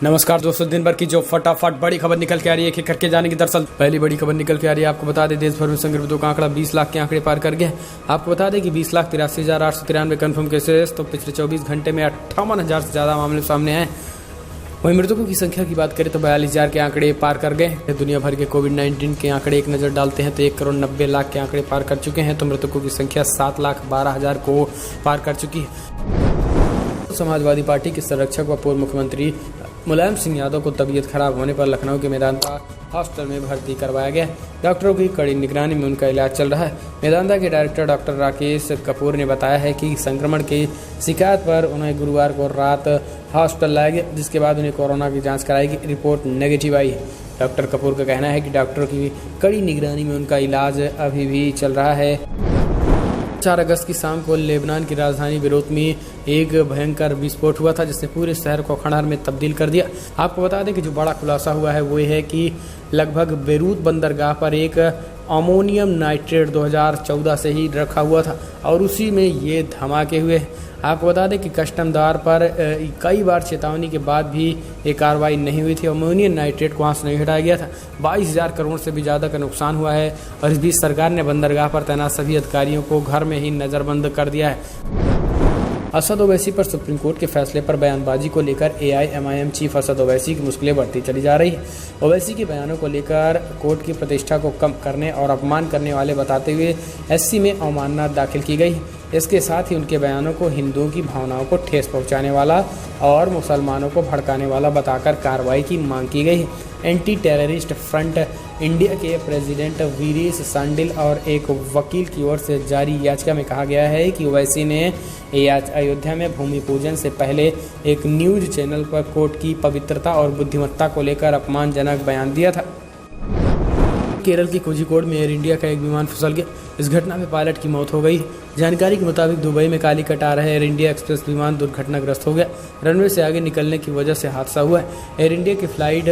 नमस्कार दोस्तों, दिन भर की जो फटाफट बड़ी खबर निकल के आ रही है, एक करके जाने की दरअसल पहली बड़ी खबर निकल के आ रही है। आपको बता दें, देश भर में संक्रमितों का आंकड़ा 20 लाख के आंकड़े पार कर गया। आपको बता दें कि 20,83,893 कन्फर्म केसेस, तो पिछले 24 घंटे में 58,000 से ज्यादा मामले सामने आए। वहीं मृतकों की संख्या की बात करें तो 42,000 के आंकड़े पार कर गए। दुनिया भर के कोविड-19 के आंकड़े एक नज़र डालते हैं तो 1,90,00,000 के आंकड़े पार कर चुके हैं, तो मृतकों की संख्या 7,12,000 को पार कर चुकी है। समाजवादी पार्टी के संरक्षक व पूर्व मुख्यमंत्री मुलायम सिंह यादव को तबीयत खराब होने पर लखनऊ के मेदांता हॉस्पिटल में भर्ती करवाया गया। डॉक्टरों की कड़ी निगरानी में उनका इलाज चल रहा है। मेदांता के डायरेक्टर डॉक्टर राकेश कपूर ने बताया है कि संक्रमण की शिकायत पर उन्हें गुरुवार को रात हॉस्पिटल लाया गया, जिसके बाद उन्हें कोरोना की जांच कराई गई। रिपोर्ट नेगेटिव आई है। डॉक्टर कपूर का कहना है कि डॉक्टरों की कड़ी निगरानी में उनका इलाज अभी भी चल रहा है। 4 अगस्त की शाम को लेबनान की राजधानी बेरूत में एक भयंकर विस्फोट हुआ था, जिसने पूरे शहर को खंडहर में तब्दील कर दिया। आपको बता दें कि जो बड़ा खुलासा हुआ है वो है कि लगभग बेरूत बंदरगाह पर एक अमोनियम नाइट्रेट 2014 से ही रखा हुआ था और उसी में ये धमाके हुए। आपको बता दें कि कस्टम द्वार पर कई बार चेतावनी के बाद भी ये कार्रवाई नहीं हुई थी। अमोनियम नाइट्रेट को वहाँ से नहीं हटाया गया था। 22,000 करोड़ से भी ज़्यादा का नुकसान हुआ है और इस बीच सरकार ने बंदरगाह पर तैनात सभी अधिकारियों को घर में ही नज़रबंद कर दिया है। असद ओवैसी पर सुप्रीम कोर्ट के फैसले पर बयानबाजी को लेकर AIMIM चीफ असद ओवैसी की मुश्किलें बढ़ती चली जा रही है। ओवैसी के बयानों को लेकर कोर्ट की प्रतिष्ठा को कम करने और अपमान करने वाले बताते हुए SC में अवमानना दाखिल की गई। इसके साथ ही उनके बयानों को हिंदुओं की भावनाओं को ठेस पहुंचाने वाला और मुसलमानों को भड़काने वाला बताकर कार्रवाई की मांग की गई। एंटी टेररिस्ट फ्रंट इंडिया के प्रेसिडेंट वीरेश सांडिल और एक वकील की ओर से जारी याचिका में कहा गया है कि ओवैसी ने अयोध्या में भूमि पूजन से पहले एक न्यूज चैनल पर कोर्ट की पवित्रता और बुद्धिमत्ता को लेकर अपमानजनक बयान दिया था। केरल की कोझिकोड में एयर इंडिया का एक विमान फिसल गया। इस घटना में पायलट की मौत हो गई। जानकारी के मुताबिक दुबई में कालीकट आ रहे एयर इंडिया एक्सप्रेस विमान दुर्घटनाग्रस्त हो गया। रनवे से आगे निकलने की वजह से हादसा हुआ है। एयर इंडिया की फ्लाइट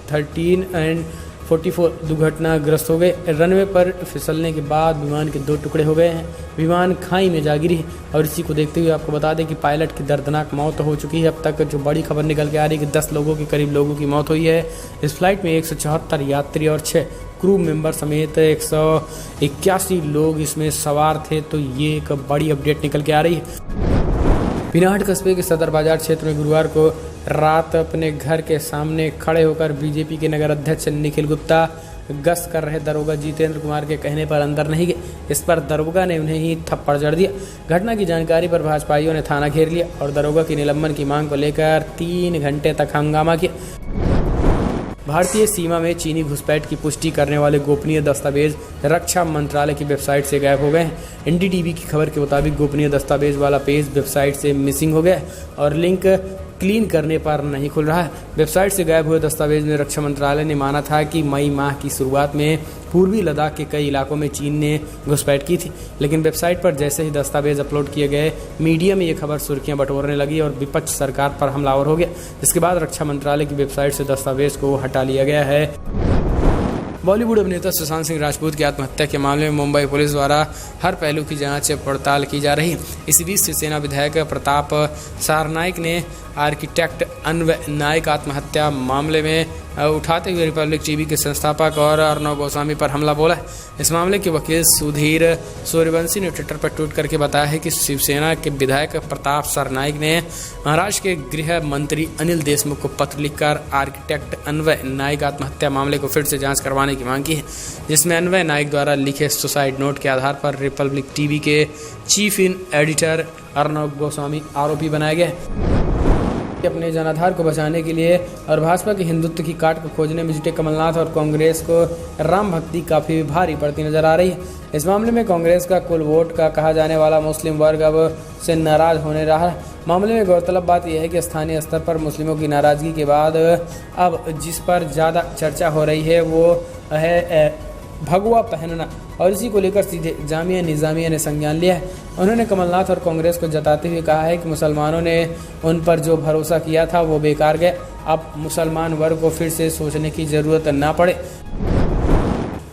13 और 44 दुर्घटनाग्रस्त हो गए। रनवे पर फिसलने के बाद विमान के 2 टुकड़े हो गए हैं। विमान खाई में जा गिरी और इसी को देखते हुए आपको बता दें कि पायलट की दर्दनाक मौत हो चुकी है। अब तक जो बड़ी खबर निकल के आ रही है कि 10 लोगों के करीब लोगों की मौत हुई है। इस फ्लाइट में 174 यात्री और 6 क्रू मेंबर समेत 181 लोग इसमें सवार थे। तो ये एक बड़ी अपडेट निकल के आ रही है। बिनाहट कस्बे के सदर बाजार क्षेत्र में गुरुवार को रात अपने घर के सामने खड़े होकर बीजेपी के नगर अध्यक्ष निखिल गुप्ता गश्त कर रहे दरोगा जितेंद्र कुमार के कहने पर अंदर नहीं गए। इस पर दरोगा ने उन्हें ही थप्पड़ जड़ दिया। घटना की जानकारी पर भाजपाइयों ने थाना घेर लिया और दरोगा की निलंबन की मांग को लेकर 3 घंटे तक हंगामा किया। भारतीय सीमा में चीनी घुसपैठ की पुष्टि करने वाले गोपनीय दस्तावेज रक्षा मंत्रालय की वेबसाइट से गायब हो गए हैं। NDTV की खबर के मुताबिक गोपनीय दस्तावेज वाला पेज वेबसाइट से मिसिंग हो गया है और लिंक क्लीन करने पर नहीं खुल रहा है। वेबसाइट से गायब हुए दस्तावेज में रक्षा मंत्रालय ने माना था कि मई माह की शुरुआत में पूर्वी लद्दाख के कई इलाकों में चीन ने घुसपैठ की थी, लेकिन वेबसाइट पर जैसे ही दस्तावेज अपलोड किए गए, मीडिया में ये खबर सुर्खियां बटोरने लगी और विपक्ष सरकार पर हमलावर हो गया। इसके बाद रक्षा मंत्रालय की वेबसाइट से दस्तावेज को हटा लिया गया है। बॉलीवुड अभिनेता सुशांत सिंह राजपूत की आत्महत्या के मामले में मुंबई पुलिस द्वारा हर पहलू की जांच पड़ताल की जा रही है। इसी बीच शिवसेना विधायक प्रताप सारनाइक ने आर्किटेक्ट अन्वय नायक आत्महत्या मामले में उठाते हुए रिपब्लिक टीवी के संस्थापक और अर्नब गोस्वामी पर हमला बोला है। इस मामले के वकील सुधीर सूर्यवंशी ने ट्विटर पर ट्वीट करके बताया है कि शिवसेना के विधायक प्रताप सरनाइक ने महाराष्ट्र के गृह मंत्री अनिल देशमुख को पत्र लिखकर आर्किटेक्ट अन्वय नायक आत्महत्या मामले को फिर से जांच करवाने की मांग की है, जिसमें अन्वय नायक द्वारा लिखे सुसाइड नोट के आधार पर रिपब्लिक टीवी के चीफ इन एडिटर अर्नब गोस्वामी आरोपी बनाया गया है। अपने जनाधार को बचाने के लिए और भाजपा के हिंदुत्व की काट को खोजने में जुटे कमलनाथ और कांग्रेस को राम भक्ति काफी भारी पड़ती नजर आ रही है। इस मामले में कांग्रेस का कुल वोट का कहा जाने वाला मुस्लिम वर्ग अब से नाराज होने रहा है। मामले में गौरतलब बात यह है कि स्थानीय स्तर पर मुस्लिमों की नाराजगी के बाद अब जिस पर ज़्यादा चर्चा हो रही है वो है भगवा पहनना और इसी को लेकर सीधे जामिया निज़ामिया ने संज्ञान लिया है। उन्होंने कमलनाथ और कांग्रेस को जताते हुए कहा है कि मुसलमानों ने उन पर जो भरोसा किया था वो बेकार गया। अब मुसलमान वर्ग को फिर से सोचने की ज़रूरत ना पड़े।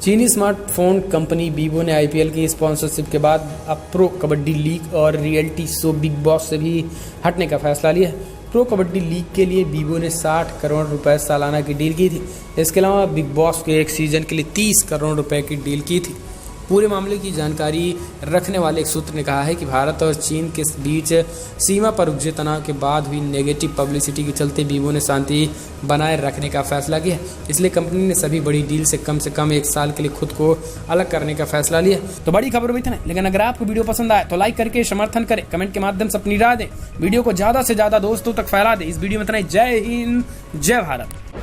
चीनी स्मार्टफोन कंपनी वीवो ने IPL की स्पॉन्सरशिप के बाद अब प्रो कबड्डी लीग और रियलिटी शो बिग बॉस से भी हटने का फैसला लिया। प्रो कबड्डी लीग के लिए वीवो ने 60 करोड़ रुपए सालाना की डील की थी। इसके अलावा बिग बॉस के एक सीजन के लिए 30 करोड़ रुपए की डील की थी। पूरे मामले की जानकारी रखने वाले एक सूत्र ने कहा है कि भारत और चीन के बीच सीमा पर उपजे तनाव के बाद हुई नेगेटिव पब्लिसिटी के चलते वीवो ने शांति बनाए रखने का फैसला किया। इसलिए कंपनी ने सभी बड़ी डील से कम 1 साल के लिए खुद को अलग करने का फैसला लिया। तो बड़ी खबर हुई थी ना, लेकिन अगर आपको वीडियो पसंद आए तो लाइक करके समर्थन करें, कमेंट के माध्यम से अपनी राय दें, वीडियो को ज़्यादा से ज़्यादा दोस्तों तक फैला दें। इस वीडियो में इतना ही। जय हिंद, जय भारत।